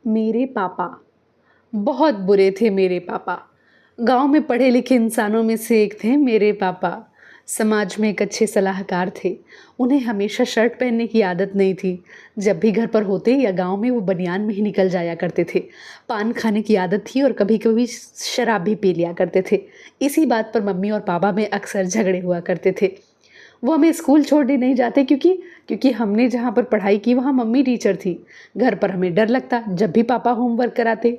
मेरे पापा बहुत बुरे थे। मेरे पापा गांव में पढ़े लिखे इंसानों में से एक थे। मेरे पापा समाज में एक अच्छे सलाहकार थे। उन्हें हमेशा शर्ट पहनने की आदत नहीं थी। जब भी घर पर होते या गांव में वो बनियान में ही निकल जाया करते थे। पान खाने की आदत थी और कभी कभी शराब भी पी लिया करते थे। इसी बात पर मम्मी और पापा में अक्सर झगड़े हुआ करते थे। वो हमें स्कूल छोड़ने नहीं जाते क्योंकि हमने जहाँ पर पढ़ाई की वहाँ मम्मी टीचर थी। घर पर हमें डर लगता जब भी पापा होमवर्क कराते।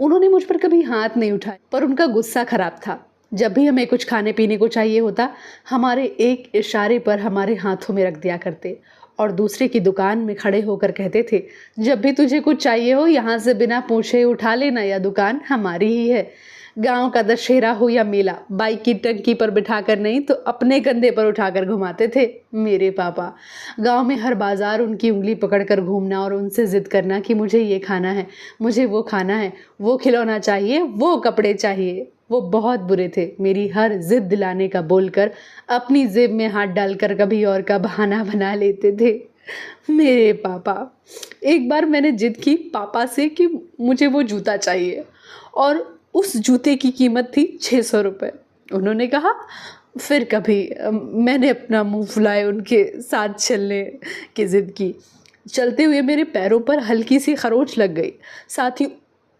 उन्होंने मुझ पर कभी हाथ नहीं उठाया, पर उनका गुस्सा खराब था। जब भी हमें कुछ खाने पीने को चाहिए होता, हमारे एक इशारे पर हमारे हाथों में रख दिया करते और दूसरे की दुकान में खड़े होकर कहते थे, जब भी तुझे कुछ चाहिए हो यहाँ से बिना पूछे उठा लेना, यह दुकान हमारी ही है। गांव का दशहरा हो या मेला, बाइक की टंकी पर बिठाकर नहीं तो अपने कंधे पर उठाकर घुमाते थे मेरे पापा। गांव में हर बाजार उनकी उंगली पकड़कर घूमना और उनसे जिद करना कि मुझे ये खाना है, मुझे वो खाना है, वो खिलौना चाहिए, वो कपड़े चाहिए। वो बहुत बुरे थे। मेरी हर जिद दिलाने का बोलकर अपनी जेब में हाथ डालकर कभी और का बहाना बना लेते थे मेरे पापा। एक बार मैंने जिद की पापा से कि मुझे वो जूता चाहिए और उस जूते की कीमत थी 600 रुपये। उन्होंने कहा फिर कभी मैंने अपना मुंह फुलाए उनके साथ चलने की ज़िद की। चलते हुए मेरे पैरों पर हल्की सी खरोंच लग गई, साथ ही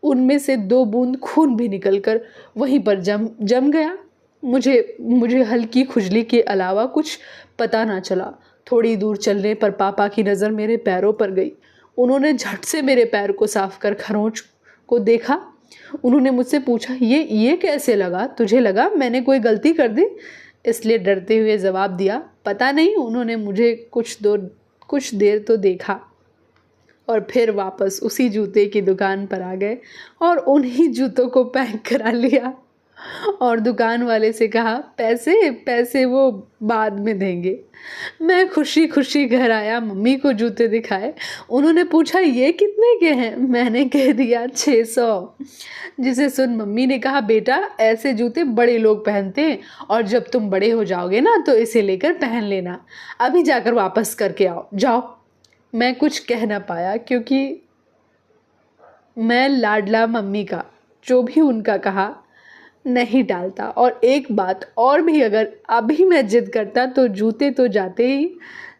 उनमें से 2 बूंद खून भी निकलकर वहीं पर जम गया। मुझे हल्की खुजली के अलावा कुछ पता ना चला। थोड़ी दूर चलने पर पापा की नज़र मेरे पैरों पर गई। उन्होंने झट से मेरे पैर को साफ कर खरोंच को देखा। उन्होंने मुझसे पूछा, ये कैसे लगा तुझे? लगा मैंने कोई गलती कर दी? इसलिए डरते हुए जवाब दिया, पता नहीं। उन्होंने मुझे कुछ देर तो देखा और फिर वापस उसी जूते की दुकान पर आ गए और उन्हीं जूतों को पैक करा लिया और दुकान वाले से कहा, पैसे वो बाद में देंगे। मैं खुशी खुशी घर आया, मम्मी को जूते दिखाए। उन्होंने पूछा, ये कितने के हैं? मैंने कह दिया 600। जिसे सुन मम्मी ने कहा, बेटा ऐसे जूते बड़े लोग पहनते हैं और जब तुम बड़े हो जाओगे ना तो इसे लेकर पहन लेना। अभी जाकर वापस करके आओ, जाओ। मैं कुछ कह ना पाया क्योंकि मैं लाडला मम्मी का जो भी उनका कहा नहीं डालता। और एक बात और भी, अगर अभी मैं जिद करता तो जूते तो जाते ही,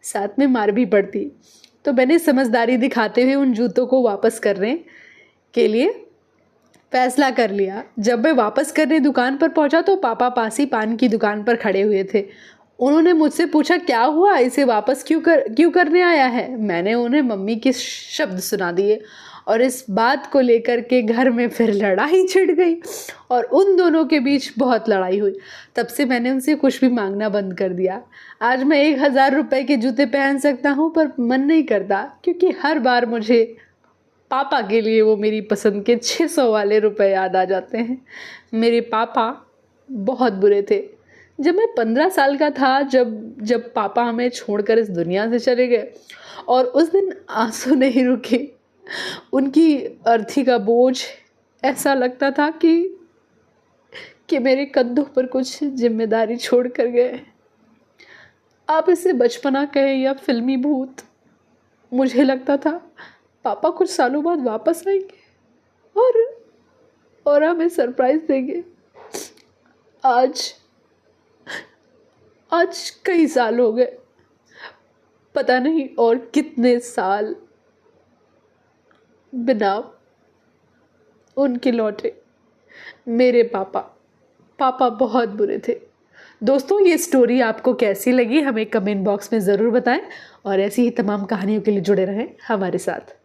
साथ में मार भी पड़ती। तो मैंने समझदारी दिखाते हुए उन जूतों को वापस करने के लिए फैसला कर लिया। जब मैं वापस करने दुकान पर पहुंचा तो पापा पास ही पान की दुकान पर खड़े हुए थे। उन्होंने मुझसे पूछा, क्या हुआ, इसे वापस क्यों करने आया है? मैंने उन्हें मम्मी के शब्द सुना दिए और इस बात को लेकर के घर में फिर लड़ाई छिड़ गई और उन दोनों के बीच बहुत लड़ाई हुई। तब से मैंने उनसे कुछ भी मांगना बंद कर दिया। आज मैं 1000 रुपये के जूते पहन सकता हूँ, पर मन नहीं करता क्योंकि हर बार मुझे पापा के लिए वो मेरी पसंद के 600 वाले रुपए याद आ जाते हैं। मेरे पापा बहुत बुरे थे। जब मैं 15 साल का था, जब पापा हमें छोड़कर इस दुनिया से चले गए और उस दिन आंसू नहीं रुके। उनकी अर्थी का बोझ ऐसा लगता था कि मेरे कंधों पर कुछ जिम्मेदारी छोड़ कर गए। आप इसे बचपना कहें या फिल्मी भूत, मुझे लगता था पापा कुछ सालों बाद वापस आएंगे और हमें सरप्राइज देंगे। आज कई साल हो गए, पता नहीं और कितने साल बिना उनके लौटे। मेरे पापा बहुत बुरे थे। दोस्तों, ये स्टोरी आपको कैसी लगी हमें कमेंट बॉक्स में ज़रूर बताएं और ऐसी ही तमाम कहानियों के लिए जुड़े रहें हमारे साथ।